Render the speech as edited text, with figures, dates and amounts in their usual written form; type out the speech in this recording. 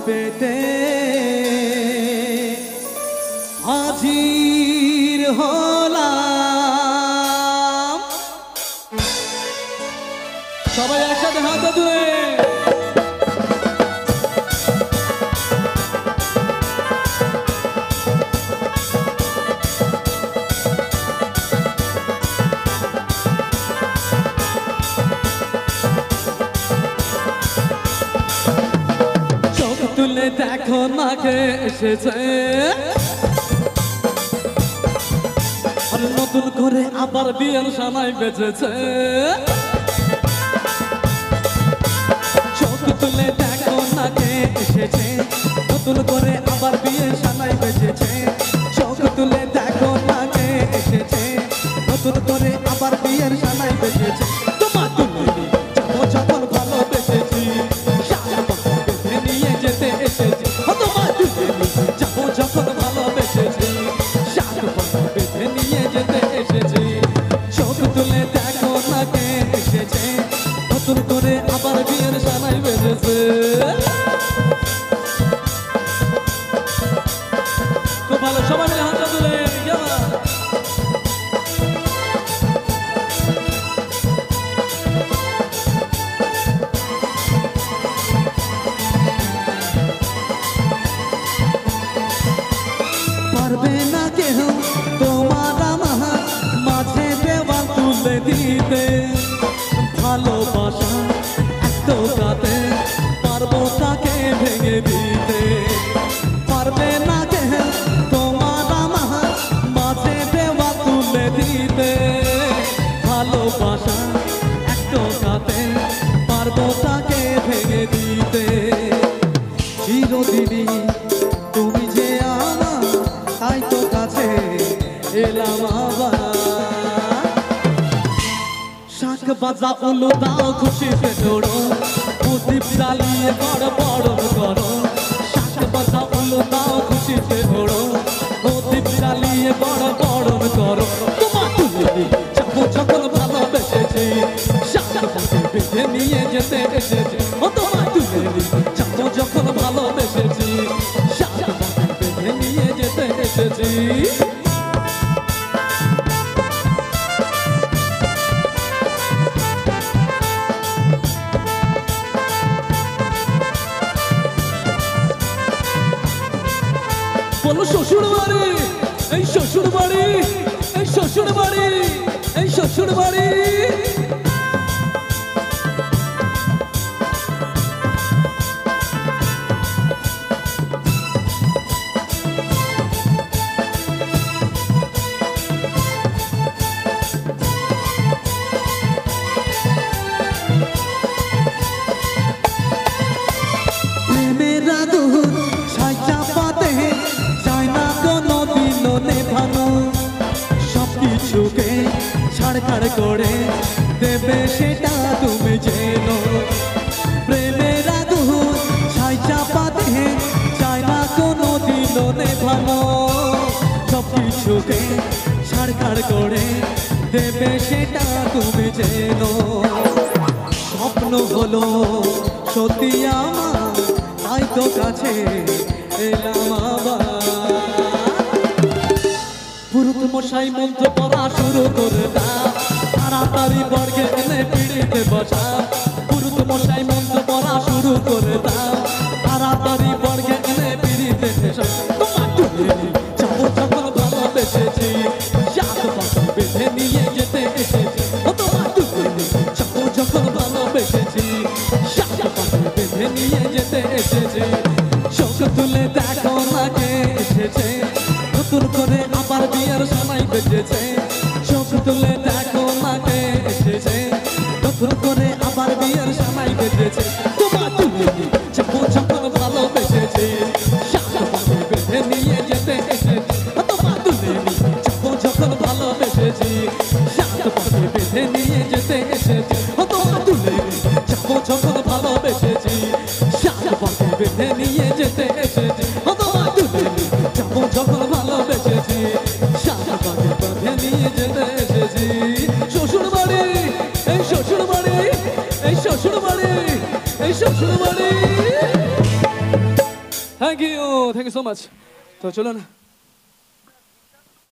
পেতে হাজির হলাম। সবাই একসাথে হাত তুলে তুলে দেখো না কে এসেছে, আর নতুন করে আবার বিয়ের সানাই বেজেছে। চোখ তুলে দেখো না কে এসেছে, নতুন করে আবার বিয়ের সানাই বেজেছে। চোখ তুলে দেখো না কে এসেছে, নতুন করে আবার বিয়ের সানাই বেজেছে। তোমার তুলে যাবো যখন ভালোবেসেছি, নিয়ে যেতে এসেছি। তোমার তুলে যাবো যখন ভালোবেসেছি, বেঁধে নিয়ে যেতে এসেছি। চোখ তুলে দেখো না কে এসেছে, নতুন করে আবার বিয়ের সানাই বেজেছে। খুব ভালো, সবাই মিলে হাতটা তুলে পারবে না কেহ তোমার আমার মাঝে দেওয়াল তুলে দিতে। ভালোবাসা এত কাতে পারবো তাকে ভেঙে দিতে। পারবে না কেহ তোমার আমার মাঝে দেওয়াল তুলে দিতে। ভালোবাসা এত কাতে পারবো তাকে ভেঙে দিতে। চিরদিনই তুমি যে আমার, তাই তো কাছে এলাম আবার। শাক বাজা উলু দাও খুশিতে দৌড়ো, প্রদীপ জ্বালিয়ে বড় বড় করো। শাক বাজা উলু দাও খুশিতে দৌড়ো, প্রদীপ জ্বালিয়ে বড় বড় করো। তোমার তুলে যাবো যখন ভালোবেসেছি, শাক বাজা বেঁধে নিয়ে যেতে এসেছি। ও তোমার তুলে যাবো যখন ভালোবেসেছি, শাক বাজা বেঁধে নিয়ে যেতে এসেছি। বলো শ্বশুর বাড়ি, এই শ্বশুর বাড়ি, এই শ্বশুর বাড়ি, এই শ্বশুর বাড়ি। প্রেমের আগুন ছাই চাপাতে যায় না কোনো দিনও নেভানো। সবকিছুকে ছাড়খাড় করে দেবে সেটা তুমি জেনো। প্রেমের আগুন ছাই চাপাতে যায় না কোনো দিনও নেভানো। সবকিছুকে ছাড়খাড় করে দেবে সেটা তুমি জেনো। স্বপ্ন হলো সত্যি আমার, তাই তো কাছে এলাম আবার। পুরুত মশাই মন্ত্র পড়া শুরু করে দাও, তাড়াতাড়ি বর্গে এনে পিড়িতে বসা। পুরুত মশাই মন্ত্র পড়া শুরু করে দাও, তাড়াতাড়ি বর্গে এনে পিড়িতে বসা। তোমার তুলে যাবো যখন ভালোবেসেছি, শাক বাজা বেঁধে নিয়ে যেতে এসেছি। ও তোমার তুলে যাবো যখন ভালোবেসেছি, শাক বাজা বেঁধে নিয়ে যেতে এসেছি। চোখ তুলে দেখো না কে এসেছে, নতুন করে আবার বিয়ের সানাই বেজেছে। চোখ তুলে দেখো না কে এসেছে, নতুন করে আবার বিয়ের সানাই বেজেছে। তোমার তুলে যাবো যখন ভালোবেসেছি, শাক বাজা বেঁধে নিয়ে যেতে এসেছি। তোমার তুলে যাবো যখন ভালোবেসেছি, শাক বাজা বেঁধে নিয়ে যেতে এসেছি। তোমার তুলে যাবো যখন ভালোবেসেছি, শাক বাজা বেঁধে নিয়ে যেতে এসেছি। তোমার তুলে যাবো যখন ভালোবেসেছি, শাক বাজা বেঁধে নিয়ে যেতে এসেছি। শ্বশুর বাড়ি, এই শ্বশুর বাড়ি, এই শ্বশুর বাড়ি, এই শ্বশুর বাড়ি। Thank you so much. তো চলুন